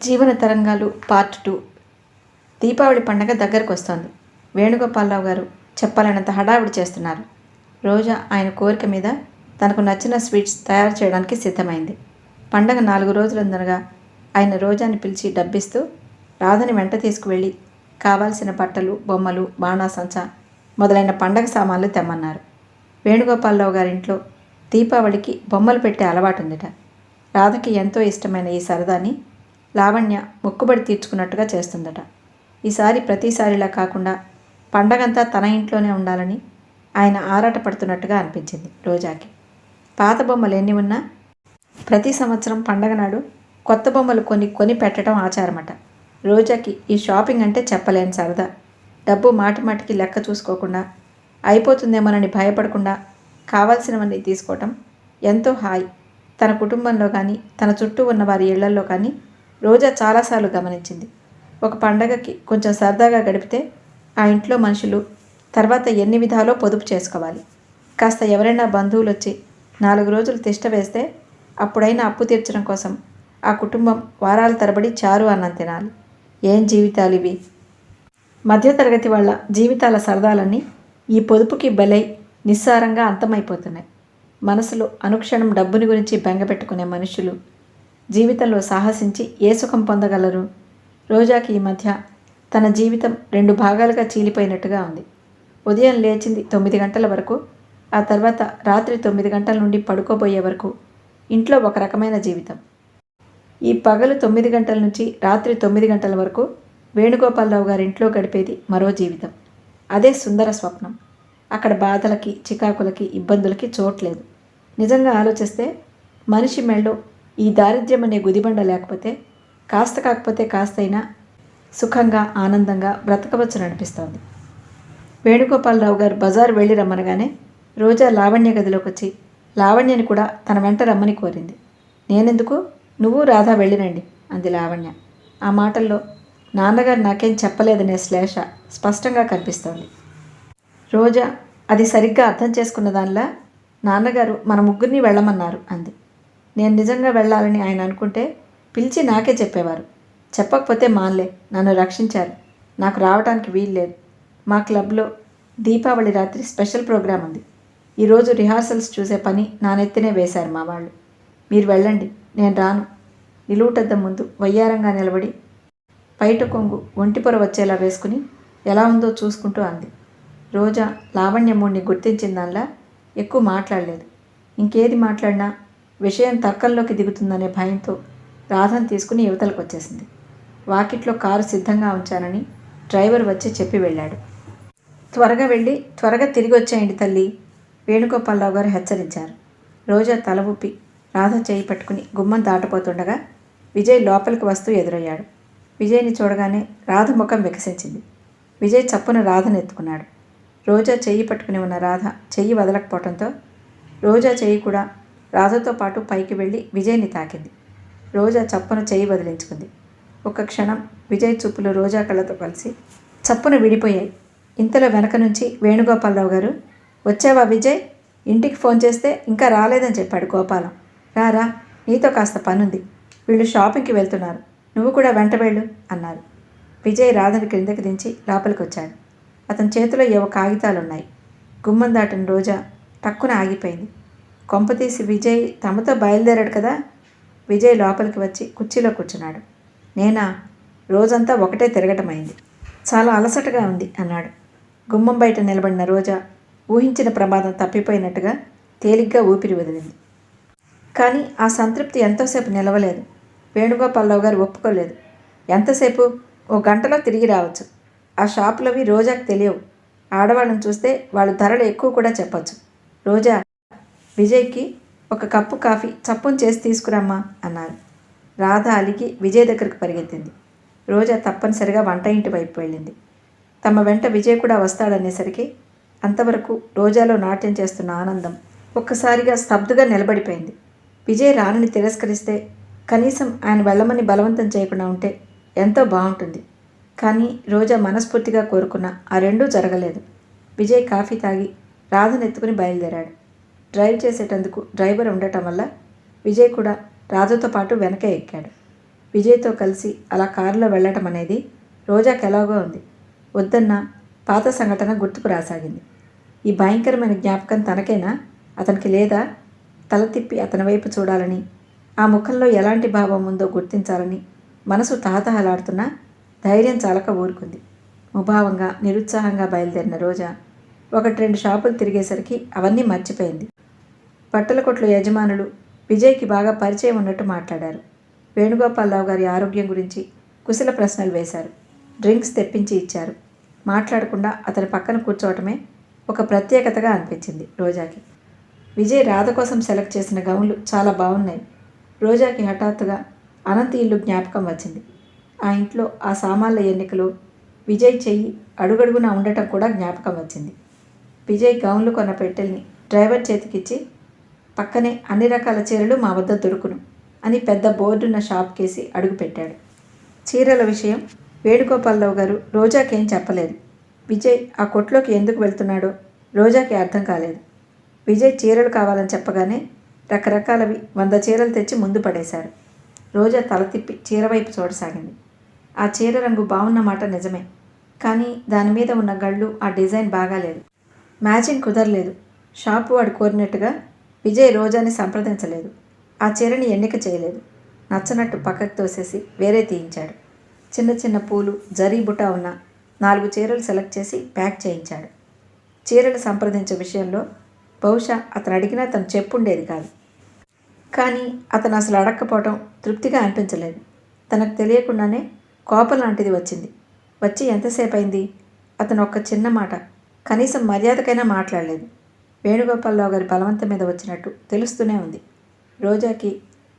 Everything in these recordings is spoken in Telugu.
జీవన తరంగాలు పార్ట్ 2. దీపావళి పండగ దగ్గరకు వస్తోంది. వేణుగోపాలరావు గారు చెప్పాలన్నంత హడావిడి చేస్తున్నారు. రోజా ఆయన కోరిక మీద తనకు నచ్చిన స్వీట్స్ తయారు చేయడానికి సిద్ధమైంది. పండగ 4 రోజులుందనగా ఆయన రోజాని పిలిచి డబ్బిస్తూ రాధని వెంట తీసుకువెళ్ళి కావాల్సిన బట్టలు, బొమ్మలు, బాణాసంచా మొదలైన పండగ సామాన్లు తెమ్మన్నారు. వేణుగోపాలరావు గారింట్లో దీపావళికి బొమ్మలు పెట్టే అలవాటుందిట. రాధకి ఎంతో ఇష్టమైన ఈ సరదాని లావణ్య మొక్కుబడి తీర్చుకున్నట్టుగా చేస్తుందట. ఈసారి ప్రతిసారిలా కాకుండా పండగంతా తన ఇంట్లోనే ఉండాలని ఆయన ఆరాటపడుతున్నట్టుగా అనిపించింది రోజాకి. పాత బొమ్మలు ఎన్ని ఉన్నా ప్రతి సంవత్సరం పండగ నాడు కొత్త బొమ్మలు కొని పెట్టడం ఆచారమట. రోజాకి ఈ షాపింగ్ అంటే చెప్పలేని సరదా. డబ్బు మాటిమాటికి లెక్క చూసుకోకుండా, అయిపోతుందేమోనని భయపడకుండా కావాల్సినవన్నీ తీసుకోవటం ఎంతో హాయి. తన కుటుంబంలో కానీ తన చుట్టూ ఉన్న వారి ఇళ్లల్లో కానీ రోజా చాలాసార్లు గమనించింది. ఒక పండగకి కొంచెం సరదాగా గడిపితే ఆ ఇంట్లో మనుషులు తర్వాత ఎన్ని విధాలో పొదుపు చేసుకోవాలి. కాస్త ఎవరైనా బంధువులు వచ్చి 4 రోజులు తిష్ట వేస్తే అప్పుడైనా అప్పు తీర్చడం కోసం ఆ కుటుంబం వారాల తరబడి చారు అన్నం తినాలి. ఏం జీవితాలు ఇవి! మధ్యతరగతి వాళ్ళ జీవితాల సరదాలన్నీ ఈ పొదుపుకి బలై నిస్సారంగా అంతమైపోతున్నాయి. మనసులో అనుక్షణం డబ్బుని గురించి బెంగపెట్టుకునే మనుషులు జీవితంలో సాహసించి ఏ సుఖం పొందగలరు? రోజాకి ఈ మధ్య తన జీవితం 2 భాగాలుగా చీలిపోయినట్టుగా ఉంది. ఉదయం లేచింది 9 గంటల వరకు, ఆ తర్వాత రాత్రి 9 గంటల నుండి పడుకోబోయే వరకు ఇంట్లో ఒక రకమైన జీవితం. ఈ పగలు 9 గంటల నుంచి రాత్రి 9 గంటల వరకు వేణుగోపాలరావు గారి ఇంట్లో గడిపేది మరో జీవితం. అదే సుందర స్వప్నం. అక్కడ బాధలకి, చికాకులకి, ఇబ్బందులకి చోట్లేదు. నిజంగా ఆలోచిస్తే మనిషి మెళ్ళో ఈ దారిద్ర్యం అనే గుదిబండ లేకపోతే కాస్త కాకపోతే కాస్తైనా సుఖంగా, ఆనందంగా బ్రతకవచ్చని అనిపిస్తోంది. వేణుగోపాలరావు గారు బజారు వెళ్ళి రమ్మనగానే రోజా లావణ్య గదిలోకి వచ్చి లావణ్యని కూడా తన వెంట రమ్మని కోరింది. నేనెందుకు, నువ్వు రాధా వెళ్ళిరండి అంది లావణ్య. ఆ మాటల్లో నాన్నగారు నాకేం చెప్పలేదనే శ్లేష స్పష్టంగా కనిపిస్తోంది. రోజా అది సరిగ్గా అర్థం చేసుకున్న దానిలా నాన్నగారు మన ముగ్గురిని వెళ్ళమన్నారు అంది. నేను నిజంగా వెళ్ళాలని ఆయన అనుకుంటే పిలిచి నాకే చెప్పేవారు. చెప్పకపోతే మాన్లే, నన్ను రక్షించారు. నాకు రావడానికి వీల్లేదు. మా క్లబ్లో దీపావళి రాత్రి స్పెషల్ ప్రోగ్రాం ఉంది. ఈరోజు రిహార్సల్స్ చూసే పని నా నెత్తినే వేశారు మా వాళ్ళు. మీరు వెళ్ళండి, నేను రాను. నిలువుటద్దం ముందు వయ్యారంగా నిలబడి పైట కొంగు ఒంటిపొర వచ్చేలా వేసుకుని ఎలా ఉందో చూసుకుంటూ అంది. రోజా లావణ్య మూడిని గుర్తించిన దానిలా ఎక్కువ మాట్లాడలేదు. ఇంకేది మాట్లాడినా విషయం తర్కంలోకి దిగుతుందనే భయంతో రాధను తీసుకుని యువతలకు వచ్చేసింది. వాకిట్లో కారు సిద్ధంగా ఉంచానని డ్రైవర్ వచ్చి చెప్పి వెళ్ళాడు. త్వరగా వెళ్ళి త్వరగా తిరిగి వచ్చేయండి తల్లి, వేణుగోపాలరావు గారు హెచ్చరించారు. రోజా తల ఊపి రాధ చేయి పట్టుకుని గుమ్మం దాటపోతుండగా విజయ్ లోపలికి వస్తూ ఎదురయ్యాడు. విజయ్ని చూడగానే రాధ ముఖం వికసించింది. విజయ్ చప్పున రాధను ఎత్తుకున్నాడు. రోజా చెయ్యి పట్టుకుని ఉన్న రాధ చెయ్యి వదలకపోవడంతో రోజా చెయ్యి కూడా రాధతో పాటు పైకి వెళ్ళి విజయ్ని తాకింది. రోజా చప్పున చెయ్యి వదిలించుకుంది. ఒక్క క్షణం విజయ్ చూపులు రోజా కళ్ళతో కలిసి చప్పున విడిపోయాయి. ఇంతలో వెనక నుంచి వేణుగోపాలరావు గారు, వచ్చావా విజయ్? ఇంటికి ఫోన్ చేస్తే ఇంకా రాలేదని చెప్పాడు గోపాలం. రారా, నీతో కాస్త పనుంది. వీళ్ళు షాపింగ్కి వెళ్తున్నారు, నువ్వు కూడా వెంట వెళ్ళు అన్నారు. విజయ్ రాధని క్రిందకి దించి లోపలికి వచ్చాడు. అతని చేతిలో ఏవో కాగితాలున్నాయి. గుమ్మం దాటిన రోజా టక్కున ఆగిపోయింది. కొంపతీసి విజయ్ తమతో బయలుదేరాడు కదా. విజయ్ లోపలికి వచ్చి కుర్చీలో కూర్చున్నాడు. నేనా? రోజంతా ఒకటే తిరగటమైంది, చాలా అలసటగా ఉంది అన్నాడు. గుమ్మం బయట నిలబడిన రోజా ఊహించిన ప్రమాదం తప్పిపోయినట్టుగా తేలిగ్గా ఊపిరి వదిలింది. కానీ ఆ సంతృప్తి ఎంతోసేపు నిలవలేదు. వేణుగోపాలరావు గారు ఒప్పుకోలేదు. ఎంతసేపు? 1 గంటలో తిరిగి రావచ్చు. ఆ షాపులవి రోజాకు తెలియవు. ఆడవాళ్ళని చూస్తే వాళ్ళు ధరలు ఎక్కువ కూడా చెప్పచ్చు. రోజా, విజయ్కి 1 కప్పు కాఫీ చప్పుని చేసి తీసుకురమ్మా అన్నారు. రాధ అలిగి విజయ్ దగ్గరికి పరిగెత్తింది. రోజా తప్పనిసరిగా వంట ఇంటి వైపు వెళ్ళింది. తమ వెంట విజయ్ కూడా వస్తాడనేసరికి అంతవరకు రోజాలో నాట్యం చేస్తున్న ఆనందం ఒక్కసారిగా స్తబ్దుగా నిలబడిపోయింది. విజయ్ రానని తిరస్కరిస్తే కనీసం ఆయన వెళ్ళమని బలవంతం చేయకుండా ఉంటే ఎంతో బాగుంటుంది. కానీ రోజా మనస్ఫూర్తిగా కోరుకున్న ఆ రెండూ జరగలేదు. విజయ్ కాఫీ తాగి రాధనెత్తుకుని బయలుదేరాడు. డ్రైవ్ చేసేటందుకు డ్రైవర్ ఉండటం వల్ల విజయ్ కూడా రాధతో పాటు వెనకే ఎక్కాడు. విజయ్తో కలిసి అలా కారులో వెళ్ళటం అనేది రోజాకి ఎలాగో ఉంది. వద్దన్న పాత సంఘటన గుర్తుకు రాసాగింది. ఈ భయంకరమైన జ్ఞాపకం తనకేనా, అతనికి లేదా? తల తిప్పి అతని వైపు చూడాలని, ఆ ముఖంలో ఎలాంటి భావం ఉందో గుర్తించాలని మనసు తహతహలాడుతున్నా ధైర్యం చాలక ఊరుకుంది. ముభావంగా నిరుత్సాహంగా బయలుదేరిన రోజా 1-2 షాపులు తిరిగేసరికి అవన్నీ మర్చిపోయింది. బట్టల కొట్ల యజమానులు విజయ్కి బాగా పరిచయం ఉన్నట్టు మాట్లాడారు. వేణుగోపాలరావు గారి ఆరోగ్యం గురించి కుశల ప్రశ్నలు వేశారు. డ్రింక్స్ తెప్పించి ఇచ్చారు. మాట్లాడకుండా అతని పక్కన కూర్చోవటమే ఒక ప్రత్యేకతగా అనిపించింది రోజాకి. విజయ్ రాధ కోసం సెలెక్ట్ చేసిన గౌన్లు చాలా బాగున్నాయి. రోజాకి హఠాత్తుగా అనంతి ఇల్లు జ్ఞాపకం వచ్చింది. ఆ ఇంట్లో ఆ సామాన్ల ఎన్నికలో విజయ్ చెయ్యి అడుగడుగునా ఉండటం కూడా జ్ఞాపకం వచ్చింది. విజయ్ గౌన్లు కొన్న పెట్టెల్ని డ్రైవర్ చేతికిచ్చి, పక్కనే అన్ని రకాల చీరలు మా వద్ద దొరుకును అని పెద్ద బోర్డున్న షాప్కేసి అడుగుపెట్టాడు. చీరల విషయం వేణుగోపాలరావు గారు రోజాకేం చెప్పలేదు. విజయ్ ఆ కొట్లోకి ఎందుకు వెళ్తున్నాడో రోజాకి అర్థం కాలేదు. విజయ్ చీరలు కావాలని చెప్పగానే రకరకాలవి 100 చీరలు తెచ్చి ముందు పడేశారు. రోజా తల తిప్పి చీర వైపు చూడసాగింది. ఆ చీర రంగు బాగున్నమాట నిజమే, కానీ దాని మీద ఉన్న గళ్ళు ఆ డిజైన్ బాగాలేదు. మ్యాచింగ్ కుదరలేదు. షాపు వాడు కోరినట్టుగా విజయ్ రోజాని సంప్రదించలేదు. ఆ చీరని ఎన్నిక చేయలేదు. నచ్చనట్టు పక్కకు తోసేసి వేరే తీయించాడు. చిన్న చిన్న పూలు జరీ బుటా ఉన్న 4 చీరలు సెలెక్ట్ చేసి ప్యాక్ చేయించాడు. చీరలు సంప్రదించే విషయంలో బహుశా అతను అడిగినా తను చెప్పుండేది కాదు. కానీ అతను అసలు అడగకపోవటం తృప్తిగా అనిపించలేదు. తనకు తెలియకుండానే కోపం లాంటిది వచ్చింది. వచ్చి ఎంతసేపు అయింది? అతను ఒక్క చిన్న మాట, కనీసం మర్యాదకైనా మాట్లాడలేదు. వేణుగోపాలరావు గారి బలవంతం మీద వచ్చినట్టు తెలుస్తూనే ఉంది. రోజాకి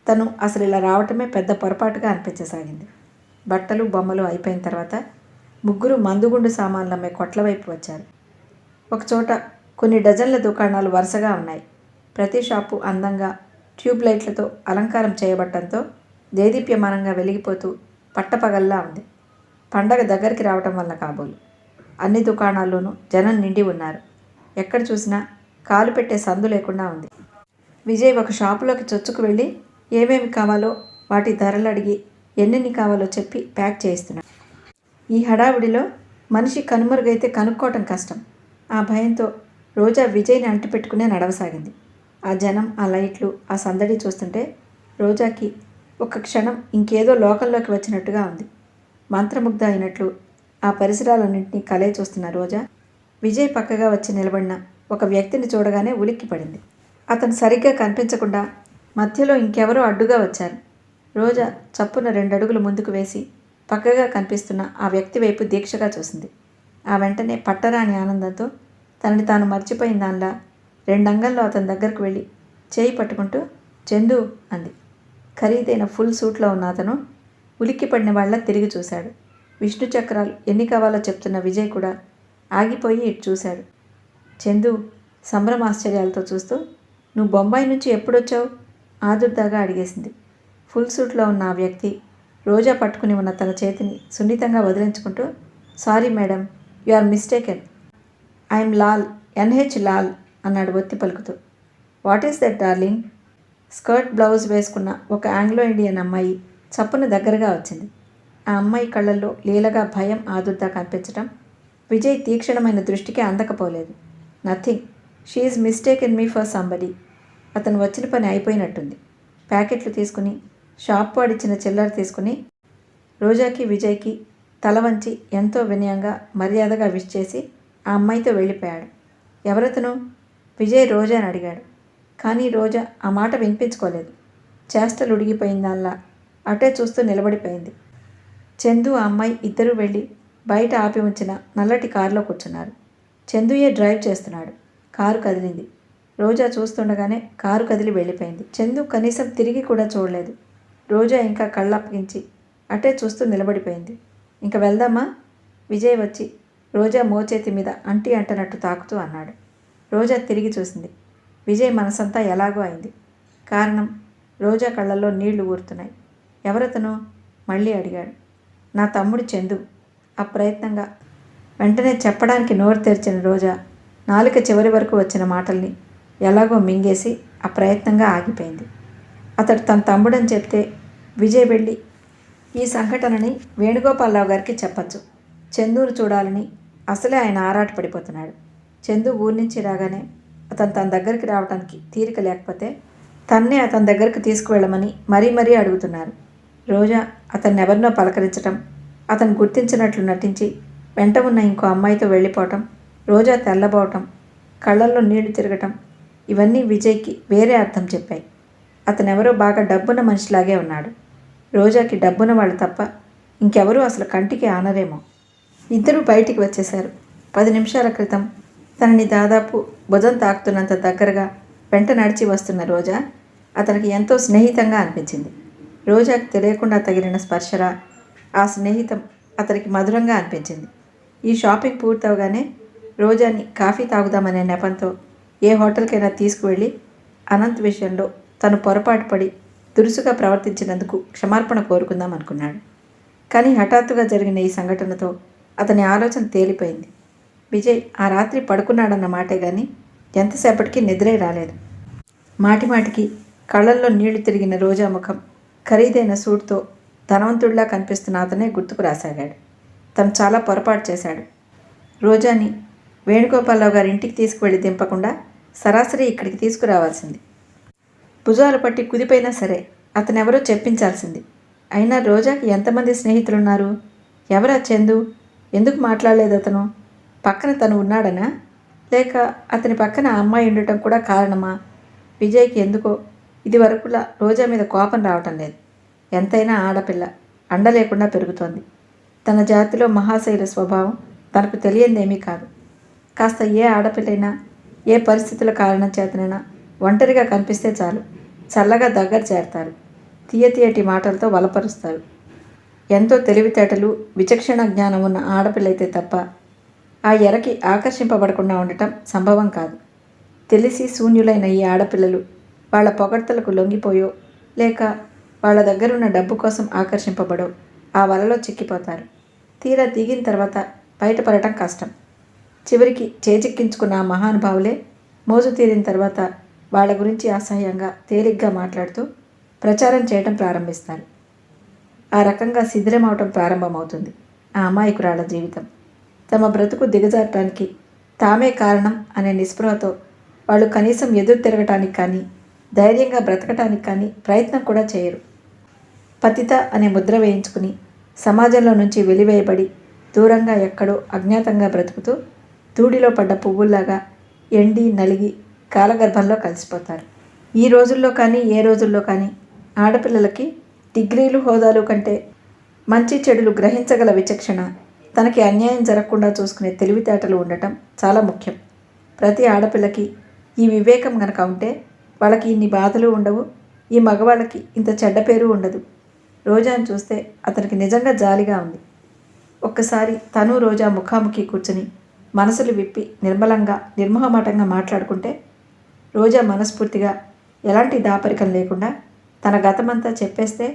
తను అసలు ఇలా రావటమే పెద్ద పొరపాటుగా అనిపించసాగింది. బట్టలు బొమ్మలు అయిపోయిన తర్వాత ముగ్గురు మందుగుండు సామాన్లు అమ్మే కొట్ల వైపు వచ్చారు. ఒకచోట కొన్ని డజన్ల దుకాణాలు వరుసగా ఉన్నాయి. ప్రతి షాపు అందంగా ట్యూబ్ లైట్లతో అలంకారం చేయబట్టంతో దేదీప్యమానంగా వెలిగిపోతూ పట్టపగల్లా ఉంది. పండగ దగ్గరికి రావటం వల్ల కాబోలు అన్ని దుకాణాల్లోనూ జనం నిండి ఉన్నారు. ఎక్కడ చూసినా కాలు పెట్టే సందు లేకుండా ఉంది. విజయ్ ఒక షాపులోకి చొచ్చుకు వెళ్ళి ఏమేమి కావాలో వాటి ధరలు అడిగి ఎన్నెన్ని కావాలో చెప్పి ప్యాక్ చేయిస్తున్నాడు. ఈ హడావుడిలో మనిషి కనుమరుగైతే కనుక్కోవటం కష్టం. ఆ భయంతో రోజా విజయ్ని అంటిపెట్టుకునే నడవసాగింది. ఆ జనం, ఆ లైట్లు, ఆ సందడి చూస్తుంటే రోజాకి ఒక క్షణం ఇంకేదో లోకంలోకి వచ్చినట్టుగా ఉంది. మంత్రముగ్ధ అయినట్లు ఆ పరిసరాలన్నింటినీ కలే చూస్తున్న రోజా విజయ్ పక్కగా వచ్చి నిలబడిన ఒక వ్యక్తిని చూడగానే ఉలిక్కిపడింది. అతను సరిగ్గా కనిపించకుండా మధ్యలో ఇంకెవరో అడ్డుగా వచ్చారు. రోజా చప్పున 2 అడుగులు ముందుకు వేసి పక్కగా కనిపిస్తున్న ఆ వ్యక్తి వైపు దీక్షగా చూసింది. ఆ వెంటనే పట్టరాని ఆనందంతో తనని తాను మర్చిపోయిన దానిలా 2 అంగల్లో అతని దగ్గరకు వెళ్ళి చేయి పట్టుకుంటూ చందు అంది. ఖరీదైన ఫుల్ సూట్లో ఉన్న అతను ఉలిక్కిపడిన వాళ్ళ తిరిగి చూశాడు. విష్ణు చక్రాలు ఎన్ని కావాలో చెప్తున్న విజయ్ కూడా ఆగిపోయి ఇటు చూశాడు. చందు సంభ్రమాశ్చర్యాలతో చూస్తూ, నువ్వు బొంబాయి నుంచి ఎప్పుడొచ్చావు? ఆదుర్దాగా అడిగేసింది. ఫుల్ సూట్లో ఉన్న ఆ వ్యక్తి రోజా పట్టుకుని ఉన్న తన చేతిని సున్నితంగా వదిలించుకుంటూ, sorry madam, you are mistaken. I'm Lal, NH Lal అన్నాడు ఒత్తి పలుకుతూ. What is that darling? Skirt blouse వేసుకున్న ఒక ఆంగ్లో ఇండియన్ అమ్మాయి చప్పున దగ్గరగా వచ్చింది. ఆ అమ్మాయి కళ్ళల్లో లీలగా భయం, ఆదుర్దా కనిపించటం విజయ్ తీక్షణమైన దృష్టికి అందకపోలేదు. Nothing, she is mistaken me for somebody. అతను వచ్చిన పని అయిపోయినట్టుంది. ప్యాకెట్లు తీసుకుని షాప్ వాడిచ్చిన చిల్లర తీసుకుని రోజాకి విజయ్కి తల వంచి ఎంతో వినయంగా మర్యాదగా విష్ చేసి ఆ అమ్మాయితో వెళ్ళిపోయాడు. ఎవరతను? విజయ్ రోజాని అడిగాడు. కానీ రోజా ఆ మాట వినిపించుకోలేదు. చేష్టలు ఉడిగిపోయిన దానిలా అటే చూస్తూ నిలబడిపోయింది. చందు, ఆ అమ్మాయి ఇద్దరూ వెళ్ళి బయట ఆపి ఉంచిన నల్లటి కారులో కూర్చున్నారు. చందుయే డ్రైవ్ చేస్తున్నాడు. కారు కదిలింది. రోజా చూస్తుండగానే కారు కదిలి వెళ్ళిపోయింది. చందు కనీసం తిరిగి కూడా చూడలేదు. రోజా ఇంకా కళ్ళప్పగించి అటే చూస్తూ నిలబడిపోయింది. ఇంక వెళ్దామా? విజయ్ వచ్చి రోజా మోచేతి మీద అంటి అంటనట్టు తాకుతూ అన్నాడు. రోజా తిరిగి చూసింది. విజయ్ మనసంతా ఎలాగో అయింది. కారణం, రోజా కళ్ళల్లో నీళ్లు ఊరుతున్నాయి. ఎవరతను? మళ్ళీ అడిగాడు. నా తమ్ముడు చందు. అప్రయత్నంగా వెంటనే చెప్పడానికి నోరు తెరిచిన రోజా నాలుక చివరి వరకు వచ్చిన మాటల్ని ఎలాగో మింగేసి అప్రయత్నంగా ఆగిపోయింది. అతడు తన తమ్ముడని చెప్తే విజయ్ వెళ్ళి ఈ సంఘటనని వేణుగోపాలరావు గారికి చెప్పచ్చు. చందును చూడాలని అసలే ఆయన ఆరాటపడిపోతున్నాడు. చందు ఊరి నుంచి రాగానే అతను తన దగ్గరికి రావడానికి తీరిక లేకపోతే తన్నే అతని దగ్గరికి తీసుకువెళ్ళమని మరీ అడుగుతున్నారు. రోజా అతన్ని ఎవరినో పలకరించటం, అతను గుర్తించినట్లు నటించి వెంట ఉన్న ఇంకో అమ్మాయితో వెళ్ళిపోవటం, రోజా తెల్లబోవటం, కళ్ళల్లో నీళ్లు తిరగటం ఇవన్నీ విజయ్కి వేరే అర్థం చెప్పాయి. అతనెవరో బాగా డబ్బున్న మనిషిలాగే ఉన్నాడు. రోజాకి డబ్బున్న వాళ్ళు తప్ప ఇంకెవరూ అసలు కంటికి ఆనరేమో. ఇద్దరూ బయటికి వచ్చేశారు. 10 నిమిషాల క్రితం తనని దాదాపు భుజం తాకుతున్నంత దగ్గరగా వెంట నడిచి వస్తున్న రోజా అతనికి ఎంతో స్నేహితంగా అనిపించింది. రోజాకి తెలియకుండా తగిలిన స్పర్శరా ఆ స్నేహితం అతనికి మధురంగా అనిపించింది. ఈ షాపింగ్ పూర్తవగానే రోజాని కాఫీ తాగుదామనే నెపంతో ఏ హోటల్కైనా తీసుకువెళ్ళి అనంత్ విషయంలో తను పొరపాటు పడి దురుసుగా ప్రవర్తించినందుకు క్షమార్పణ కోరుకుందాం అనుకున్నాడు. కానీ హఠాత్తుగా జరిగిన ఈ సంఘటనతో అతని ఆలోచన తేలిపోయింది. విజయ్ ఆ రాత్రి పడుకున్నాడన్న మాటే కానీ ఎంతసేపటికి నిద్రే రాలేదు. మాటిమాటికి కళ్ళల్లో నీళ్లు తిరిగిన రోజా ముఖం, ఖరీదైన సూట్తో ధనవంతుడిలా కనిపిస్తున్న అతనే గుర్తుకు రాసాగాడు. తను చాలా పొరపాటు చేశాడు. రోజాని వేణుగోపాలరావు గారి ఇంటికి తీసుకువెళ్ళి దింపకుండా సరాసరి ఇక్కడికి తీసుకురావాల్సింది. భుజాలు పట్టి కుదిపోయినా సరే అతనెవరో చెప్పించాల్సింది. అయినా రోజాకి ఎంతమంది స్నేహితులున్నారు? ఎవరా చందు? ఎందుకు మాట్లాడలేదు అతను? పక్కన తను ఉన్నాడనా? లేక అతని పక్కన ఆ అమ్మాయి ఉండటం కూడా కారణమా? విజయ్కి ఎందుకో ఇది వరకులా రోజా మీద కోపం రావటం లేదు. ఎంతైనా ఆడపిల్ల అండ లేకుండా పెరుగుతోంది. తన జాతిలో మహాశైల స్వభావం తనకు తెలియందేమీ కాదు. కాస్త ఏ ఆడపిల్లైనా ఏ పరిస్థితుల కారణం చేతనైనా ఒంటరిగా కనిపిస్తే చాలు చల్లగా దగ్గర చేరతారు. తీయటి మాటలతో వలపరుస్తారు. ఎంతో తెలివితేటలు విచక్షణ జ్ఞానం ఉన్న ఆడపిల్లైతే తప్ప ఆ ఎరకి ఆకర్షింపబడకుండా ఉండటం సంభవం కాదు. తెలిసి శూన్యులైన ఈ ఆడపిల్లలు వాళ్ళ పొగడ్తలకు లొంగిపోయో లేక వాళ్ళ దగ్గరున్న డబ్బు కోసం ఆకర్షింపబడో ఆ వలలో చిక్కిపోతారు. తీరా దిగిన తర్వాత బయటపడటం కష్టం. చివరికి చేజిక్కించుకున్న ఆ మహానుభావులే మోజు తీరిన తర్వాత వాళ్ళ గురించి అసహ్యంగా తేలిగ్గా మాట్లాడుతూ ప్రచారం చేయడం ప్రారంభిస్తారు. ఆ రకంగా శిథిలమవటం ప్రారంభమవుతుంది ఆ అమాయకురాళ్ళ జీవితం. తమ బ్రతుకు దిగజారటానికి తామే కారణం అనే నిస్పృహతో వాళ్ళు కనీసం ఎదురు తిరగటానికి కానీ ధైర్యంగా బ్రతకటానికి కానీ ప్రయత్నం కూడా చేయరు. పతిత అనే ముద్ర వేయించుకుని సమాజంలో నుంచి వెలివేయబడి దూరంగా ఎక్కడో అజ్ఞాతంగా బ్రతుకుతూ ధూళిలో పడ్డ పువ్వుల్లాగా ఎండి నలిగి కాలగర్భంలో కలిసిపోతారు. ఈ రోజుల్లో కానీ ఏ రోజుల్లో కానీ ఆడపిల్లలకి డిగ్రీలు హోదాలు కంటే మంచి చెడులు గ్రహించగల విచక్షణ, తనకి అన్యాయం జరగకుండా చూసుకునే తెలివితేటలు ఉండటం చాలా ముఖ్యం. ప్రతి ఆడపిల్లకి ఈ వివేకం గనక ఉంటే వాళ్ళకి ఇన్ని బాధలు ఉండవు, ఈ మగవాళ్ళకి ఇంత చెడ్డ పేరు ఉండదు. రోజాను చూస్తే అతనికి నిజంగా జాలిగా ఉంది. ఒక్కసారి తను రోజా ముఖాముఖి కూర్చుని మనసులు విప్పి నిర్మలంగా నిర్మోహమాటంగా మాట్లాడుకుంటే రోజా మనస్ఫూర్తిగా ఎలాంటి దాపరికం లేకుండా తన గతమంతా చెప్పేస్తే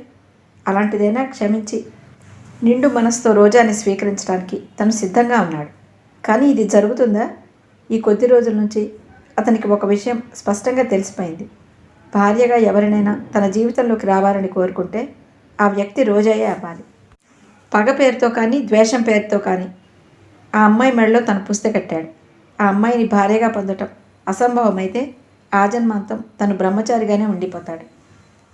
అలాంటిదైనా క్షమించి నిండు మనసుతో రోజాని స్వీకరించడానికి తను సిద్ధంగా ఉన్నాడు. కానీ ఇది జరుగుతుందా? ఈ కొద్ది రోజుల నుంచి అతనికి ఒక విషయం స్పష్టంగా తెలిసిపోయింది. భార్యగా ఎవరినైనా తన జీవితంలోకి రావాలని కోరుకుంటే ఆ వ్యక్తి రోజాయే అవ్వాలి. పగ పేరుతో కానీ ద్వేషం పేరుతో కానీ ఆ అమ్మాయి మెడలో తన పుస్తె కట్టాడు. ఆ అమ్మాయిని భార్యగా పొందటం అసంభవమైతే ఆజన్మాంతం తను బ్రహ్మచారిగానే ఉండిపోతాడు.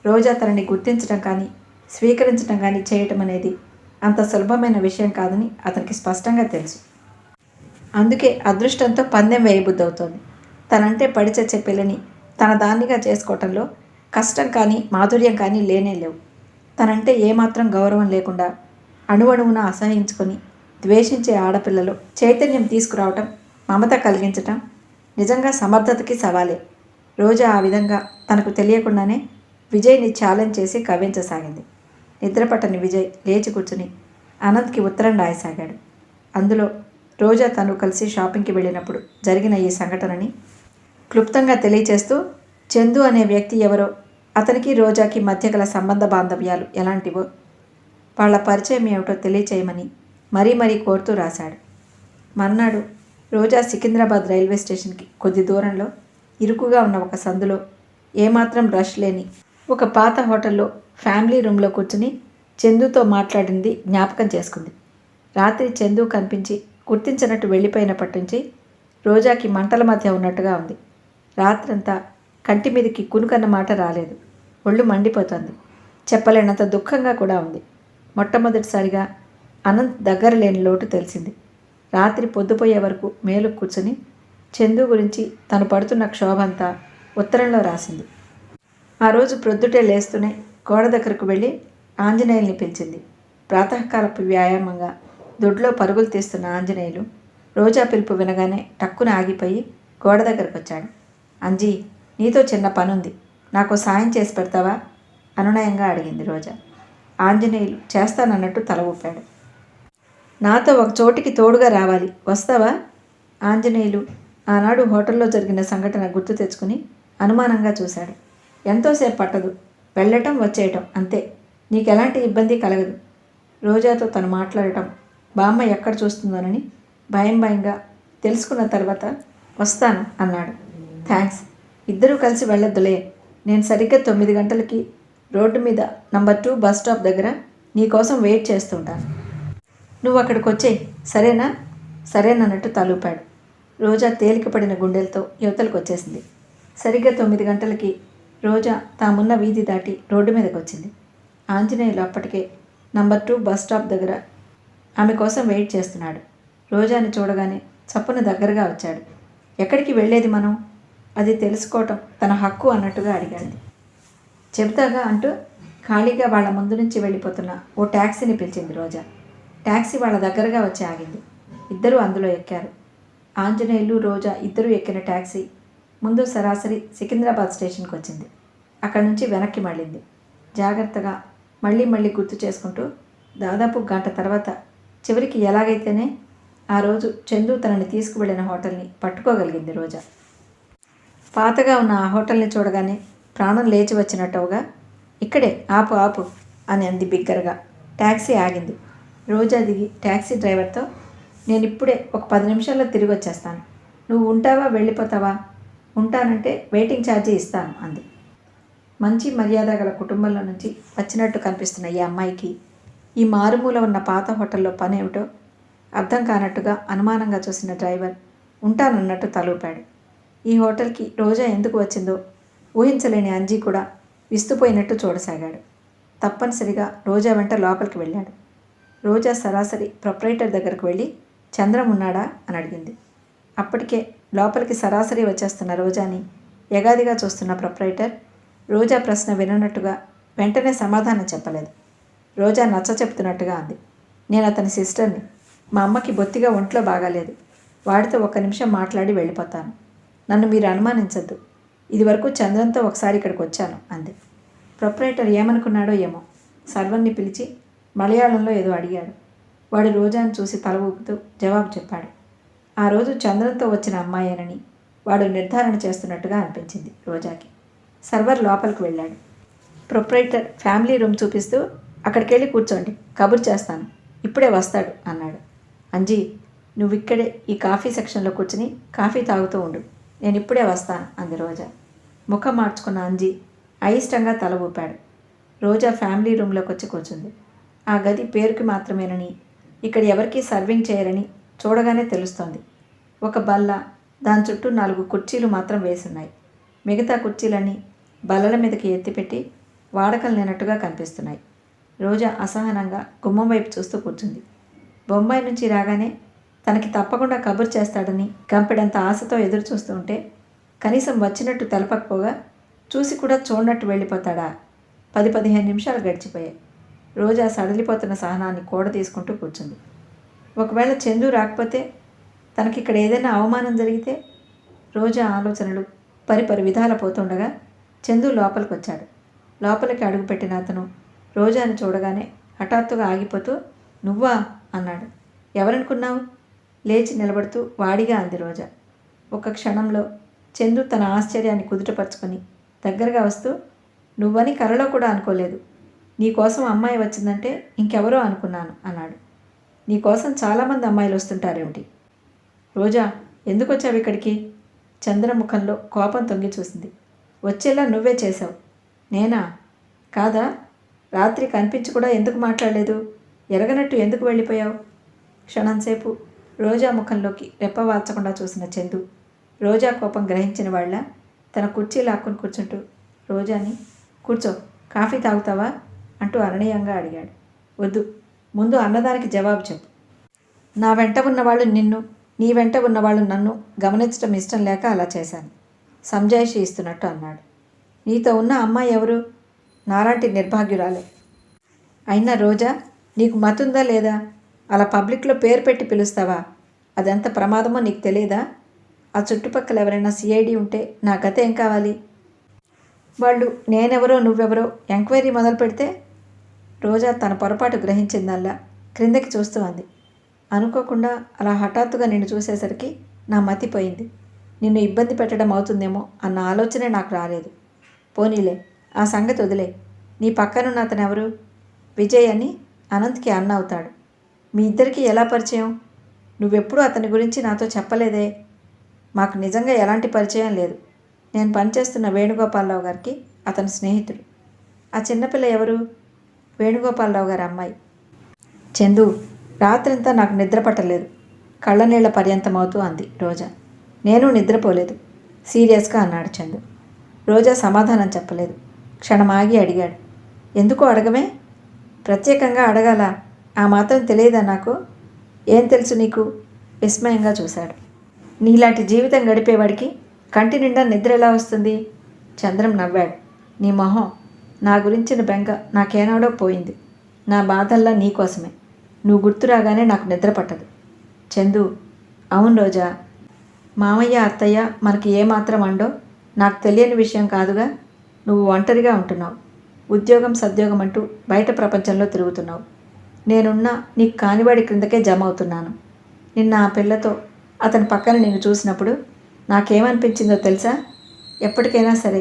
రోజా తనని గుర్తించడం కానీ స్వీకరించడం కానీ చేయటం అనేది అంత సులభమైన విషయం కాదని అతనికి స్పష్టంగా తెలుసు. అందుకే అదృష్టంతో పందెం వేయబుద్దవుతోంది. తనంటే పడి చచ్చే పిల్లని తన దాన్నిగా చేసుకోవటంలో కష్టం కానీ మాధుర్యం కానీ లేనే లేవు. తనంటే ఏమాత్రం గౌరవం లేకుండా అణువణువున అసహించుకొని ద్వేషించే ఆడపిల్లలో చైతన్యం తీసుకురావటం, మమత కలిగించటం నిజంగా సమర్థతకి సవాలే. రోజా ఆ విధంగా తనకు తెలియకుండానే విజయ్ని ఛాలెంజ్ చేసి కవ్వించసాగింది. నిద్రపట్టని విజయ్ లేచి కూర్చుని అనంత్కి ఉత్తరం రాయసాగాడు. అందులో రోజా తను కలిసి షాపింగ్కి వెళ్ళినప్పుడు జరిగిన ఈ సంఘటనని క్లుప్తంగా తెలియచేస్తూ చందు అనే వ్యక్తి ఎవరో, అతనికి రోజాకి మధ్య గల సంబంధ బాంధవ్యాలు ఎలాంటివో, వాళ్ళ పరిచయం ఏమిటో తెలియచేయమని మరీ కోరుతూ రాశాడు. మర్నాడు రోజా సికింద్రాబాద్ రైల్వే స్టేషన్కి కొద్ది దూరంలో ఇరుకుగా ఉన్న ఒక సందులో ఏమాత్రం రష్ లేని ఒక పాత హోటల్లో ఫ్యామిలీ రూమ్లో కూర్చుని చందుతో మాట్లాడింది జ్ఞాపకం చేసుకుంది. రాత్రి చందు కనిపించి గుర్తించినట్టు వెళ్ళిపోయినప్పటి నుంచి రోజాకి మంటల మధ్య ఉన్నట్టుగా ఉంది. రాత్రంతా కంటి మీదకి కునుకన్న మాట రాలేదు. ఒళ్ళు మండిపోతుంది. చెప్పలేనంత దుఃఖంగా కూడా ఉంది. మొట్టమొదటిసారిగా అనంత్ దగ్గర లేని లోటు తెలిసింది. రాత్రి పొద్దుపోయే వరకు మేలు కూర్చుని చందు గురించి తను పడుతున్న క్షోభంతా ఉత్తరంలో రాసింది. ఆ రోజు ప్రొద్దుటే లేస్తూనే గోడ దగ్గరకు వెళ్ళి ఆంజనేయుల్ని పిలిచింది. ప్రాతకాలపు వ్యాయామంగా దొడ్లో పరుగులు తీస్తున్న ఆంజనేయులు రోజా పిలుపు వినగానే టక్కున ఆగిపోయి గోడ దగ్గరకు వచ్చాడు. అంజీ, నీతో చిన్న పనుంది, నాకు సాయం చేసి పెడతావా? అనునయంగా అడిగింది రోజా. ఆంజనేయులు చేస్తానన్నట్టు తల ఊపాడు. నాతో ఒక చోటికి తోడుగా రావాలి, వస్తావా? ఆంజనేయులు ఆనాడు హోటల్లో జరిగిన సంఘటన గుర్తు తెచ్చుకుని అనుమానంగా చూశాడు. ఎంతోసేపు పట్టదు, వెళ్ళటం వచ్చేయటం అంతే, నీకెలాంటి ఇబ్బంది కలగదు. రోజాతో తను మాట్లాడటం బామ్మ ఎక్కడ చూస్తుందోనని భయంగా తెలుసుకున్న తర్వాత వస్తాను అన్నాడు. థ్యాంక్స్, ఇద్దరూ కలిసి వెళ్ళొద్దులే. నేను సరిగ్గా 9 గంటలకి రోడ్డు మీద నంబర్ 2 బస్ స్టాప్ దగ్గర నీకోసం వెయిట్ చేస్తుంటాను. నువ్వు అక్కడికి వచ్చేయి, సరేనా? సరేనన్నట్టు తలూపాడు. రోజా తేలికపడిన గుండెలతో యువతలకు వచ్చేసింది. సరిగ్గా 9 గంటలకి రోజా తామున్న వీధి దాటి రోడ్డు మీదకి వచ్చింది. ఆంజనేయులు అప్పటికే నంబర్ 2 బస్ స్టాప్ దగ్గర ఆమె కోసం వెయిట్ చేస్తున్నాడు. రోజాని చూడగానే చప్పున దగ్గరగా వచ్చాడు. ఎక్కడికి వెళ్ళేది మనం? అది తెలుసుకోవటం తన హక్కు అన్నట్టుగా అడిగాడు. చెబుతాగా అంటూ ఖాళీగా వాళ్ళ ముందు నుంచి వెళ్ళిపోతున్న ఓ ట్యాక్సీని పిలిచింది రోజా. ట్యాక్సీ వాళ్ళ దగ్గరగా వచ్చి ఆగింది. ఇద్దరూ అందులో ఎక్కారు. ఆంజనేయులు రోజా ఇద్దరూ ఎక్కిన ట్యాక్సీ ముందు సరాసరి సికింద్రాబాద్ స్టేషన్కి వచ్చింది. అక్కడి నుంచి వెనక్కి మళ్ళింది. జాగ్రత్తగా మళ్ళీ గుర్తు చేసుకుంటూ దాదాపు గంట తర్వాత చివరికి ఎలాగైతేనే ఆ రోజు చందు తనని తీసుకువెళ్ళిన హోటల్ని పట్టుకోగలిగింది రోజా. పాతగా ఉన్న ఆ హోటల్ని చూడగానే ప్రాణం లేచి వచ్చినట్టుగా ఇక్కడే ఆపు అని అంది బిగ్గరగా. ట్యాక్సీ ఆగింది. రోజా దిగి ట్యాక్సీ డ్రైవర్తో నేను ఇప్పుడే ఒక 10 నిమిషాల్లో తిరిగి వచ్చేస్తాను, నువ్వు ఉంటావా వెళ్ళిపోతావా? ఉంటానంటే వెయిటింగ్ ఛార్జీ ఇస్తాను అంది. మంచి మర్యాద గల కుటుంబంలో నుంచి వచ్చినట్టు కనిపిస్తున్న ఈ అమ్మాయికి ఈ మారుమూల ఉన్న పాత హోటల్లో పని ఏమిటో అర్థం కానట్టుగా అనుమానంగా చూసిన డ్రైవర్ ఉంటానన్నట్టు తలూపాడు. ఈ హోటల్కి రోజా ఎందుకు వచ్చిందో ఊహించలేని అంజీ కూడా విస్తుపోయినట్టు చూడసాగాడు. తప్పనిసరిగా రోజా వెంట లోపలికి వెళ్ళాడు. రోజా సరాసరి ప్రొపరేటర్ దగ్గరకు వెళ్ళి చంద్రం ఉన్నాడా అని అడిగింది. అప్పటికే లోపలికి సరాసరి వచ్చేస్తున్న రోజాని యగాదిగా చూస్తున్న ప్రొపరేటర్ రోజా ప్రశ్న విననట్టుగా వెంటనే సమాధానం చెప్పలేదు. రోజా నచ్చ చెప్తున్నట్టుగా అంది. నేను అతని సిస్టర్ని, మా అమ్మకి బొత్తిగా ఒంట్లో బాగాలేదు, వాడితో 1 నిమిషం మాట్లాడి వెళ్ళిపోతాను, నన్ను మీరు అనుమానించద్దు, ఇదివరకు చంద్రంతో ఒకసారి ఇక్కడికి వచ్చాను అంది. ప్రొపరేటర్ ఏమనుకున్నాడో ఏమో సర్వర్ని పిలిచి మలయాళంలో ఏదో అడిగాడు. వాడు రోజాను చూసి తల ఊపుతూ జవాబు చెప్పాడు. ఆ రోజు చంద్రంతో వచ్చిన అమ్మాయేనని వాడు నిర్ధారణ చేస్తున్నట్టుగా అనిపించింది రోజాకి. సర్వర్ లోపలికి వెళ్ళాడు. ప్రొపరేటర్ ఫ్యామిలీ రూమ్ చూపిస్తూ అక్కడికి వెళ్ళి కూర్చోండి, కబుర్ చేస్తాను, ఇప్పుడే వస్తాడు అన్నాడు. అంజీ, నువ్వు ఇక్కడే ఈ కాఫీ సెక్షన్లో కూర్చుని కాఫీ తాగుతూ ఉండు, నేను ఇప్పుడే వస్తాను అంది రోజా. ముఖం మార్చుకున్న అంజీ అయిష్టంగా తల ఊపాడు. రోజా ఫ్యామిలీ రూమ్లోకి వచ్చి కూర్చుంది. ఆ గది పేరుకి మాత్రమేనని, ఇక్కడ ఎవరికీ సర్వింగ్ చేయరని చూడగానే తెలుస్తోంది. ఒక బల్ల, దాని చుట్టూ 4 కుర్చీలు మాత్రం వేసున్నాయి. మిగతా కుర్చీలన్నీ బల్లల మీదకి ఎత్తిపెట్టి వాడకం లేనట్టుగా కనిపిస్తున్నాయి. రోజా అసహనంగా గుమ్మం వైపు చూస్తూ కూర్చుంది. బొంబాయి నుంచి రాగానే తనకి తప్పకుండా కబుర్ చేస్తాడని గంపెడంత ఆశతో ఎదురు చూస్తూ ఉంటే కనీసం వచ్చినట్టు తెలపకపోగా చూసి కూడా చూడనట్టు వెళ్ళిపోతాడా? 10-15 నిమిషాలు గడిచిపోయాయి. రోజా సడలిపోతున్న సహనాన్ని కూడ తీసుకుంటూ కూర్చుంది. ఒకవేళ చందు రాకపోతే, తనకిక్కడ ఏదైనా అవమానం జరిగితే? రోజా ఆలోచనలు పరిపరి విధాల పోతుండగా చందు లోపలికి వచ్చాడు. లోపలికి అడుగుపెట్టిన అతను రోజాని చూడగానే హఠాత్తుగా ఆగిపోతూ నువ్వా అన్నాడు. ఎవరనుకున్నావు? లేచి నిలబడుతూ వాడిగా అంది రోజా. ఒక క్షణంలో చందు తన ఆశ్చర్యాన్ని కుదుటపరుచుకొని దగ్గరగా వస్తూ నువ్వని కలలో కూడా అనుకోలేదు, నీకోసం అమ్మాయి వచ్చిందంటే ఇంకెవరో అనుకున్నాను అన్నాడు. నీకోసం చాలామంది అమ్మాయిలు వస్తుంటారేమిటి? రోజా, ఎందుకు వచ్చావు ఇక్కడికి? చంద్రముఖంలో కోపం తొంగి చూసింది. వచ్చేలా నువ్వే చేశావు. నేనా? కాదా? రాత్రి కనిపించి కూడా ఎందుకు మాట్లాడలేదు? ఎరగనట్టు ఎందుకు వెళ్ళిపోయావు? క్షణంసేపు రోజా ముఖంలోకి రెప్పవాల్చకుండా చూసిన చందు రోజా కోపం గ్రహించిన వాళ్ళ తన కుర్చీ లాక్కుని కూర్చుంటూ రోజాని కూర్చో, కాఫీ తాగుతావా అంటూ అననీయంగా అడిగాడు. వద్దు, ముందు అన్నదానికి జవాబు చెప్పు. నా వెంట ఉన్నవాళ్ళు నిన్ను, నీ వెంట ఉన్నవాళ్ళు నన్ను గమనించడం ఇష్టం లేక అలా చేశాను, సంజాయిషి ఇస్తున్నట్టు అన్నాడు. నీతో ఉన్న అమ్మాయి ఎవరు? నాలాంటి నిర్భాగ్యురాలే. అయినా రోజా, నీకు మతుందా లేదా? అలా పబ్లిక్లో పేరు పెట్టి పిలుస్తావా? అదెంత ప్రమాదమో నీకు తెలియదా? ఆ చుట్టుపక్కల ఎవరైనా సిఐడి ఉంటే నా గత ఏం కావాలి? వాళ్ళు నేనెవరో నువ్వెవరో ఎంక్వైరీ మొదలు పెడితే? రోజా తన పొరపాటు గ్రహించిందల్లా క్రిందకి చూస్తూ అంది. అనుకోకుండా అలా హఠాత్తుగా నిన్ను చూసేసరికి నా మతిపోయింది. నిన్ను ఇబ్బంది పెట్టడం అవుతుందేమో అన్న ఆలోచనే నాకు రాలేదు. పోనీలే, ఆ సంగతి వదిలే. నీ పక్కనున్న అతను ఎవరు? విజయ్ అని అనంత్కి అన్న అవుతాడు. మీ ఇద్దరికీ ఎలా పరిచయం? నువ్వెప్పుడూ అతని గురించి నాతో చెప్పలేదే. మాకు నిజంగా ఎలాంటి పరిచయం లేదు. నేను పనిచేస్తున్న వేణుగోపాలరావు గారికి అతని స్నేహితుడు. ఆ చిన్నపిల్ల ఎవరు? వేణుగోపాలరావు గారి అమ్మాయి. చందు, రాత్రంతా నాకు నిద్ర పట్టలేదు. కళ్ళనీళ్ల పర్యంతమవుతూ అంది రోజా. నేను నిద్రపోలేదు, సీరియస్గా అన్నాడు చందు. రోజా సమాధానం చెప్పలేదు. క్షణం ఆగి అడిగాడు. ఎందుకో అడగమే? ప్రత్యేకంగా అడగాల? ఆ మాత్రం తెలియదా నాకు? ఏం తెలుసు నీకు? విస్మయంగా చూశాడు. నీలాంటి జీవితం గడిపేవాడికి కంటి నిండా నిద్ర ఎలా వస్తుంది? చంద్రం నవ్వాడు. నీ మొహం. నా గురించిన బెంగ నాకేనాడో పోయింది. నా బాధల్లా నీకోసమే. నువ్వు గుర్తురాగానే నాకు నిద్ర పట్టదు. చందు, అవును రోజా, మామయ్య అత్తయ్య మనకి ఏమాత్రం అండో నాకు తెలియని విషయం కాదుగా. నువ్వు ఒంటరిగా ఉంటున్నావు. ఉద్యోగం సద్యోగం అంటూ బయట ప్రపంచంలో తిరుగుతున్నావు. నేనున్నా నీకు కానివాడి క్రిందకే జమ అవుతున్నాను. నిన్న ఆ పిల్లతో అతని పక్కన నిన్ను చూసినప్పుడు నాకేమనిపించిందో తెలుసా? ఎప్పటికైనా సరే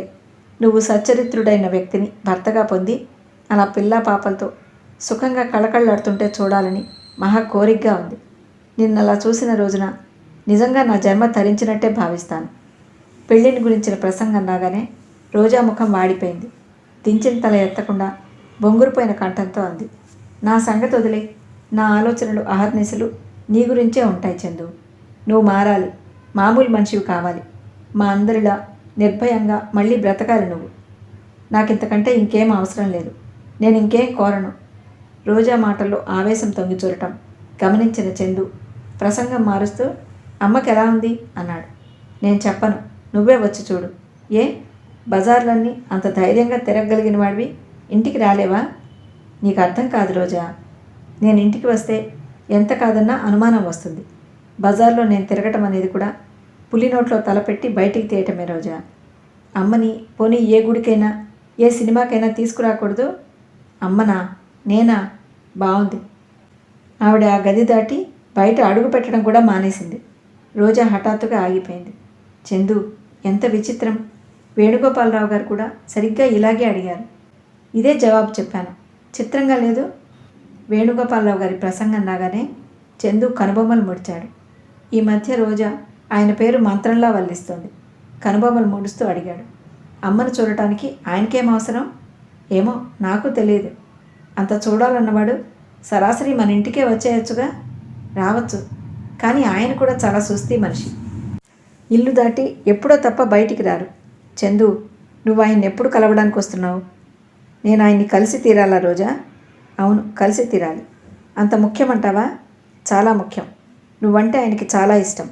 నువ్వు సచ్చరిత్రుడైన వ్యక్తిని భర్తగా పొంది అలా పిల్లా పాపలతో సుఖంగా కళకళలాడుతుంటే చూడాలని మహా కోరికగా ఉంది. నిన్నలా చూసిన రోజున నిజంగా నా జన్మ తరించినట్టే భావిస్తాను. పెళ్ళిని గురించిన ప్రసంగం రాగానే రోజా ముఖం వాడిపోయింది. దించిన తల ఎత్తకుండా బొంగురుపోయిన కంఠంతో అంది. నా సంగతి వదిలే. నా ఆలోచనలు అహర్నిశలు నీ గురించే ఉంటాయి చందు. నువ్వు మారాలి, మామూలు మనిషివి కావాలి. మా అందరిలా నిర్భయంగా మళ్ళీ బ్రతకాలి నువ్వు. నాకింతకంటే ఇంకేం అవసరం లేదు. నేను ఇంకేం కోరను. రోజా మాటల్లో ఆవేశం తొంగిచూరటం గమనించిన చందు ప్రసంగం మారుస్తూ అమ్మకి ఎలా ఉంది అన్నాడు. నేను చెప్పను, నువ్వే వచ్చి చూడు. ఏ, బజార్లన్నీ అంత ధైర్యంగా తిరగగలిగిన వాడివి ఇంటికి రాలేవా? నీకు అర్థం కాదు రోజా. నేను ఇంటికి వస్తే ఎంత కాదన్నా అనుమానం వస్తుంది. బజార్లో నేను తిరగటం అనేది కూడా పులి నోట్లో తలపెట్టి బయటికి తీయటమే రోజా. అమ్మని పోనీ ఏ గుడికైనా ఏ సినిమాకైనా తీసుకురాకూడదు? అమ్మనా? నేనా? బాగుంది. ఆవిడ ఆ గది దాటి బయట అడుగు పెట్టడం కూడా మానేసింది. రోజా హఠాత్తుగా ఆగిపోయింది. చందు, ఎంత విచిత్రం. వేణుగోపాలరావు గారు కూడా సరిగ్గా ఇలాగే అడిగారు. ఇదే జవాబు చెప్పాను. చిత్రంగా లేదు? వేణుగోపాలరావు గారి ప్రసంగం రాగానే చందు కనుబొమ్మలు ముడిచాడు. ఈ మధ్య రోజా ఆయన పేరు మంత్రంలా వల్లిస్తోంది. కనుబొమ్మలు ముడుస్తూ అడిగాడు. అమ్మను చూడటానికి ఆయనకేం అవసరం? ఏమో, నాకు తెలియదు. అంత చూడాలన్నవాడు సరాసరి మన ఇంటికే వచ్చేయచ్చుగా. రావచ్చు, కానీ ఆయన కూడా చాలా సుస్థి మనిషి. ఇల్లు దాటి ఎప్పుడో తప్ప బయటికి రారు. చందు, నువ్వు ఆయన్ని ఎప్పుడు కలవడానికి వస్తున్నావు? నేను ఆయన్ని కలిసి తీరాలా రోజా? అవును, కలిసి తీరాలి. అంత ముఖ్యమంటావా? చాలా ముఖ్యం. నువ్వంటే ఆయనకి చాలా ఇష్టం.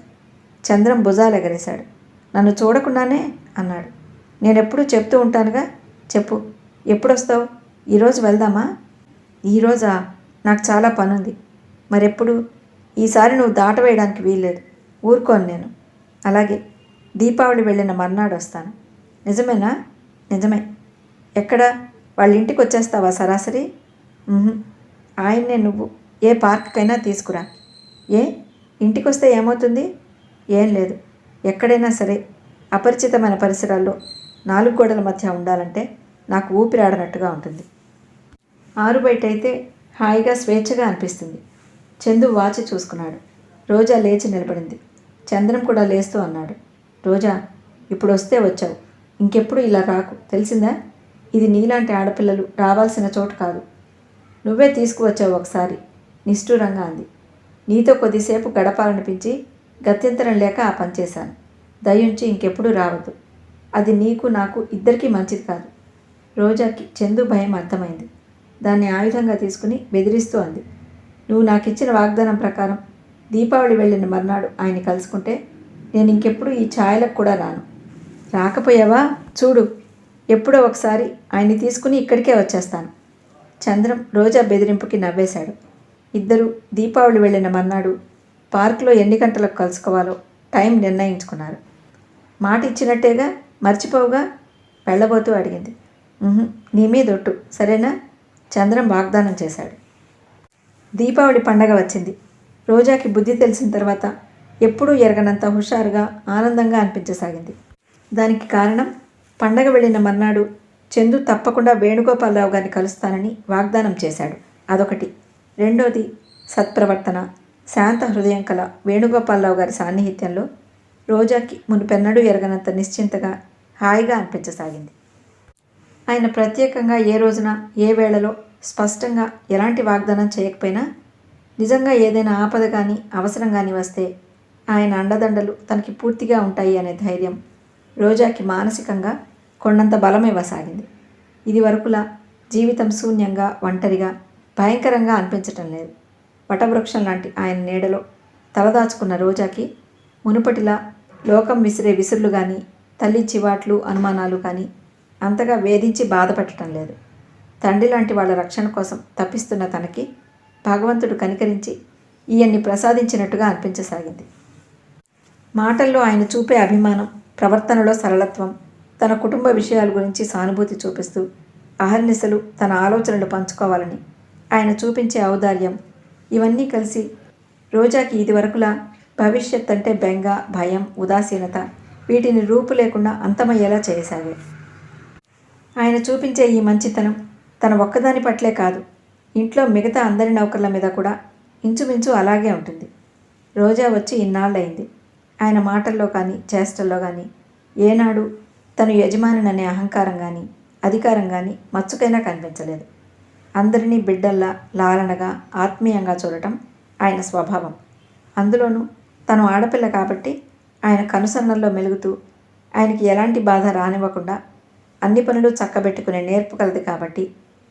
చంద్రం భుజాలు ఎగరేశాడు. నన్ను చూడకుండానే అన్నాడు. నేనెప్పుడూ చెప్తూ ఉంటానుగా. చెప్పు, ఎప్పుడొస్తావు? ఈరోజు వెళ్దామా? ఈరోజా? నాకు చాలా పనుంది. మరెప్పుడు? ఈసారి నువ్వు దాటవేయడానికి వీల్లేదు. ఊరుకోను నేను. అలాగే, దీపావళి వెళ్ళిన మర్నాడు వస్తాను. నిజమేనా? నిజమే. ఎక్కడ? వాళ్ళ ఇంటికి వచ్చేస్తావా సరాసరి? ఆయన్నే నువ్వు ఏ పార్క్కైనా తీసుకురా. ఏ, ఇంటికి వస్తే ఏమవుతుంది? ఏం లేదు. ఎక్కడైనా సరే అపరిచితమైన పరిసరాల్లో 4 గోడల మధ్య ఉండాలంటే నాకు ఊపిరాడనట్టుగా ఉంటుంది. ఆరు బయట అయితే హాయిగా స్వేచ్ఛగా అనిపిస్తుంది. చందు వాచి చూసుకున్నాడు. రోజా లేచి నిలబడింది. చంద్రం కూడా లేస్తూ అన్నాడు. రోజా, ఇప్పుడు వస్తే వచ్చావు, ఇంకెప్పుడు ఇలా రాకు, తెలిసిందా? ఇది నీలాంటి ఆడపిల్లలు రావాల్సిన చోటు కాదు. నువ్వే తీసుకువచ్చావు ఒకసారి, నిష్ఠూరంగా అంది. నీతో కొద్దిసేపు గడపాలనిపించి గత్యంతరం లేక ఆ పని చేశాను. దయుంచి ఇంకెప్పుడు రావద్దు. అది నీకు నాకు ఇద్దరికీ మంచిది కాదు. రోజాకి చందు భయం అర్థమైంది. దాన్ని ఆయుధంగా తీసుకుని బెదిరిస్తూ అంది. నువ్వు నాకు ఇచ్చిన వాగ్దానం ప్రకారం దీపావళి వెళ్ళిన మర్నాడు ఆయన్ని కలుసుకుంటే నేను ఇంకెప్పుడు ఈ ఛాయలకు కూడా రాను. రాకపోయావా? చూడు, ఎప్పుడో ఒకసారి ఆయన్ని తీసుకుని ఇక్కడికే వచ్చేస్తాను. చంద్రం రోజా బెదిరింపుకి నవ్వేశాడు. ఇద్దరు దీపావళి వెళ్ళిన మర్నాడు పార్కులో ఎన్ని గంటలకు కలుసుకోవాలో టైం నిర్ణయించుకున్నారు. మాట ఇచ్చినట్టేగా, మర్చిపోవుగా? వెళ్ళబోతూ అడిగింది. నీ మీదొట్టు, సరేనా? చంద్రం వాగ్దానం చేశాడు. దీపావళి పండగ వచ్చింది. రోజాకి బుద్ధి తెలిసిన తర్వాత ఎప్పుడూ ఎరగనంత హుషారుగా ఆనందంగా అనిపించసాగింది. దానికి కారణం పండగ వెళ్ళిన మర్నాడు చందు తప్పకుండా వేణుగోపాలరావు గారిని కలుస్తానని వాగ్దానం చేశాడు. అదొకటి. రెండోది, సత్ప్రవర్తన, శాంత హృదయం కల వేణుగోపాలరావు గారి సాన్నిహిత్యంలో రోజాకి మునుపెన్నడూ ఎరగనంత నిశ్చింతగా, హాయిగా అనిపించసాగింది. ఆయన ప్రత్యేకంగా ఏ రోజున ఏ వేళలో స్పష్టంగా ఎలాంటి వాగ్దానం చేయకపోయినా నిజంగా ఏదైనా ఆపద కానీ అవసరం కానీ వస్తే ఆయన అండదండలు తనకి పూర్తిగా ఉంటాయి అనే ధైర్యం రోజాకి మానసికంగా కొండంత బలమివ్వసాగింది. ఇది వరకులా జీవితం శూన్యంగా, ఒంటరిగా, భయంకరంగా అనిపించటం లేదు. వటవృక్షం లాంటి ఆయన నీడలో తలదాచుకున్న రోజాకి మునుపటిలా లోకం విసిరే విసురులు కానీ, తల్లి చివాట్లు, అనుమానాలు కానీ అంతగా వేధించి బాధపెట్టడం లేదు. తండ్రి లాంటి వాళ్ళ రక్షణ కోసం తప్పిస్తున్న తనకి భగవంతుడు కనికరించి ఈయన్ని ప్రసాదించినట్టుగా అనిపించసాగింది. మాటల్లో ఆయన చూపే అభిమానం, ప్రవర్తనలో సరళత్వం, తన కుటుంబ విషయాల గురించి సానుభూతి చూపిస్తూ అహర్నిశలు తన ఆలోచనలు పంచుకోవాలని ఆయన చూపించే ఔదార్యం, ఇవన్నీ కలిసి రోజాకి ఇదివరకులా భవిష్యత్ అంటే బెంగ, భయం, ఉదాసీనత వీటిని రూపు లేకుండా అంతమయ్యేలా చేయసాగాయి. ఆయన చూపించే ఈ మంచితనం తన ఒక్కదాని పట్లే కాదు, ఇంట్లో మిగతా అందరి నౌకర్ల మీద కూడా ఇంచుమించు అలాగే ఉంటుంది. రోజా వచ్చి ఇన్నాళ్ళయింది. ఆయన మాటల్లో కానీ చేష్టల్లో కానీ ఏనాడు తను యజమానిననే అహంకారం కానీ అధికారం కానీ మచ్చుకైనా కనిపించలేదు. అందరినీ బిడ్డల్లా, లాలనగా, ఆత్మీయంగా చూడటం ఆయన స్వభావం. అందులోనూ తను ఆడపిల్ల కాబట్టి ఆయన కనుసన్నల్లో మెలుగుతూ ఆయనకి ఎలాంటి బాధ రానివ్వకుండా అన్ని పనులు చక్కబెట్టుకునే నేర్పు కలది కాబట్టి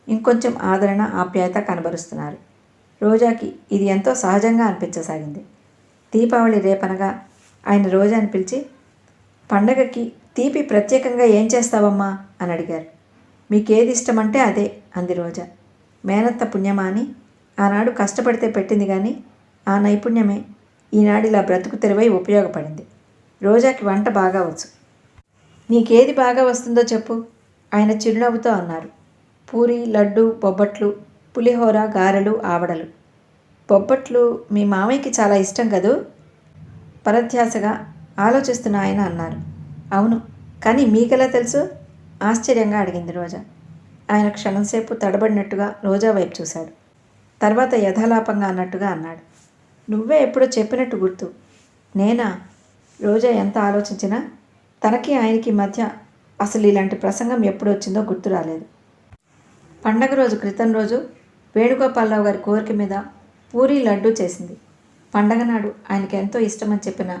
ఇంకొంచెం ఆదరణ, ఆప్యాయత కనబరుస్తున్నారు. రోజాకి ఇది ఎంతో సహజంగా అనిపించసాగింది. దీపావళి రేపనగా ఆయన రోజాని పిలిచి, పండగకి తీపి ప్రత్యేకంగా ఏం చేస్తావమ్మా అని అడిగారు. మీకేది ఇష్టమంటే అదే అంది రోజా. మేనత్త పుణ్యమా అని ఆనాడు కష్టపడితే పెట్టింది కానీ ఆ నైపుణ్యమే ఈనాడిలా బ్రతుకు తెరువై ఉపయోగపడింది. రోజాకి వంట బాగా వచ్చు. నీకేది బాగా వస్తుందో చెప్పు ఆయన చిరునవ్వుతో అన్నారు. పూరి, లడ్డు, బొబ్బట్లు, పులిహోర, గారెలు, ఆవడలు. బొబ్బట్లు మీ మామయ్యకి చాలా ఇష్టం కదూ? పరధ్యాసగా ఆలోచిస్తున్న ఆయన అన్నారు. అవును, కానీ మీకెలా తెలుసు? ఆశ్చర్యంగా అడిగింది రోజా. ఆయన క్షణంసేపు తడబడినట్టుగా రోజా వైపు చూశాడు. తర్వాత యథాలాపంగా అన్నట్టుగా అన్నాడు. నువ్వే ఎప్పుడో చెప్పినట్టు గుర్తు. నేనా? రోజా ఎంత ఆలోచించినా తనకి ఆయనకి మధ్య అసలు ఇలాంటి ప్రసంగం ఎప్పుడు వచ్చిందో గుర్తు రాలేదు. పండగ రోజు క్రితం రోజు వేణుగోపాలరావు గారి కోరిక మీద పూరి, లడ్డు చేసింది. పండగ నాడు ఆయనకి ఎంతో ఇష్టమని చెప్పిన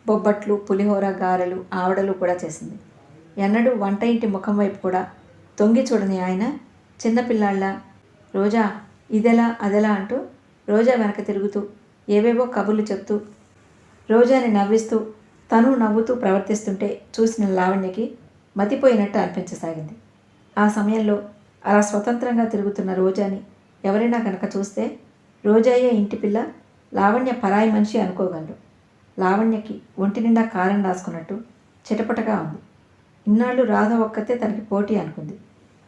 బొబ్బట్లు, పులిహోర, గారెలు, ఆవడలు కూడా చేసింది. ఎన్నడూ వంట ఇంటి ముఖం వైపు కూడా తొంగి చూడని ఆయన చిన్నపిల్లాళ్ళ రోజా ఇదెలా అదెలా అంటూ రోజా వెనక తిరుగుతూ ఏవేవో కబుర్లు చెప్తూ రోజాని నవ్విస్తూ తను నవ్వుతూ ప్రవర్తిస్తుంటే చూసిన లావణ్యకి మతిపోయినట్టు అనిపించసాగింది. ఆ సమయంలో అలా స్వతంత్రంగా తిరుగుతున్న రోజాని ఎవరైనా కనుక చూస్తే రోజాయే ఇంటి పిల్ల, లావణ్య పరాయి మనిషి అనుకోగలరు. లావణ్యకి ఒంటి నిండా కారం రాసుకున్నట్టు చిటపటగా ఉంది. ఇన్నాళ్ళు రాధ ఒక్కతే తనకి పోటీ అనుకుంది.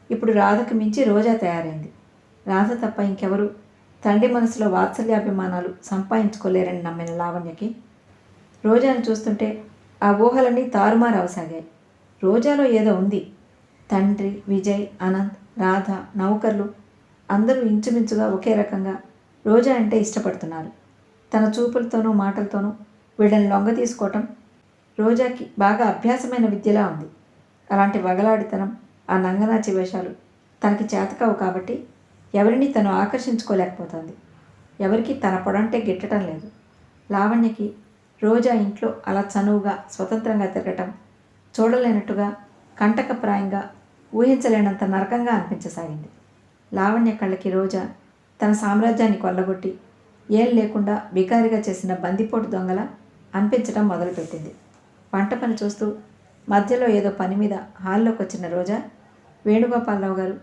ఇప్పుడు రాధకు మించి రోజా తయారైంది. రాధ తప్ప ఇంకెవరు తండ్రి మనసులో వాత్సల్యాభిమానాలు సంపాదించుకోలేరని నమ్మిన లావణ్యకి రోజాను చూస్తుంటే ఆ ఊహలన్నీ తారుమారు అవసాగాయి. రోజాలో ఏదో ఉంది. తండ్రి, విజయ్, అనంత్, రాధ, నౌకర్లు అందరూ ఇంచుమించుగా ఒకే రకంగా రోజా అంటే ఇష్టపడుతున్నారు. తన చూపులతోనూ మాటలతోనూ వీళ్ళని లొంగ తీసుకోవటం రోజాకి బాగా అభ్యాసమైన విద్యలా ఉంది. అలాంటి వగలాడితనం, ఆ నంగనాచి వేషాలు తనకి చేతకావు కాబట్టి ఎవరిని తను ఆకర్షించుకోలేకపోతుంది. ఎవరికి తన పొడంటే గిట్టడం లేదు. లావణ్యకి రోజా ఇంట్లో అలా చనువుగా స్వతంత్రంగా తిరగటం చూడలేనట్టుగా, కంటకప్రాయంగా, ఊహించలేనంత నరకంగా అనిపించసాగింది. లావణ్య కళ్ళకి రోజా తన సామ్రాజ్యాన్ని కొల్లగొట్టి ఏం లేకుండా బికారిగా చేసిన బందిపోటు దొంగల అనిపించడం మొదలుపెట్టింది. వంట పని చూస్తూ మధ్యలో ఏదో పని మీద హాల్లోకి వచ్చిన రోజా వేణుగోపాలరావు గారు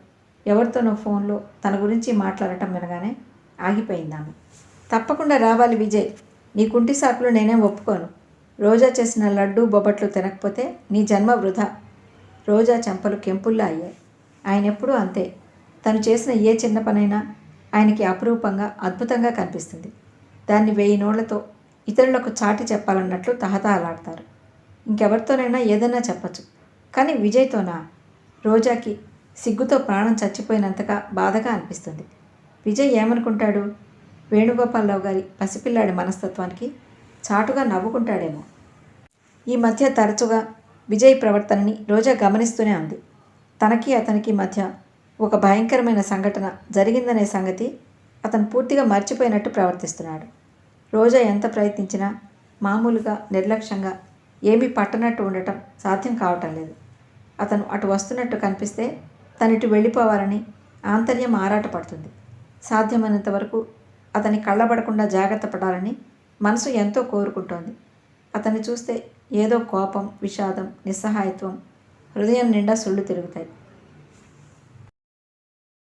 ఎవరితోనో ఫోన్లో తన గురించి మాట్లాడటం వినగానే ఆగిపోయిందామె. తప్పకుండా రావాలి విజయ్, నీ కుంటి సాకులు నేనేం ఒప్పుకోను. రోజా చేసిన లడ్డు బొబ్బట్లు తినకపోతే నీ జన్మ వృధా. రోజా చెంపలు కెంపుల్లా అయ్యాయి. ఆయన ఎప్పుడూ అంతే. తను చేసిన ఏ చిన్న పనైనా ఆయనకి అపురూపంగా, అద్భుతంగా కనిపిస్తుంది. దాన్ని 1000 నోళ్లతో ఇతరులకు చాటి చెప్పాలన్నట్లు తహతహలాడతారు. ఇంకెవరితోనైనా ఏదైనా చెప్పచ్చు, కానీ విజయ్తోనా? రోజాకి సిగ్గుతో ప్రాణం చచ్చిపోయినంతగా బాధగా అనిపిస్తుంది. విజయ్ ఏమనుకుంటాడు? వేణుగోపాలరావు గారి పసిపిల్లాడి మనస్తత్వానికి చాటుగా నవ్వుకుంటాడేమో. ఈ మధ్య తరచుగా విజయ్ ప్రవర్తనని రోజా గమనిస్తూనే ఉంది. తనకి అతనికి మధ్య ఒక భయంకరమైన సంఘటన జరిగిందనే సంగతి అతను పూర్తిగా మర్చిపోయినట్టు ప్రవర్తిస్తున్నాడు. రోజా ఎంత ప్రయత్నించినా మామూలుగా నిర్లక్ష్యంగా ఏమీ పట్టనట్టు ఉండటం సాధ్యం కావటం లేదు. అతను అటు వస్తున్నట్టు కనిపిస్తే తనిటు వెళ్ళిపోవాలని ఆంతర్యం ఆరాటపడుతుంది. సాధ్యమైనంత వరకు అతని కళ్ళబడకుండా జాగ్రత్త పడాలని మనసు ఎంతో కోరుకుంటోంది. అతన్ని చూస్తే ఏదో కోపం, విషాదం, నిస్సహాయత్వం హృదయం నిండా సుళ్ళు తిరుగుతాయి.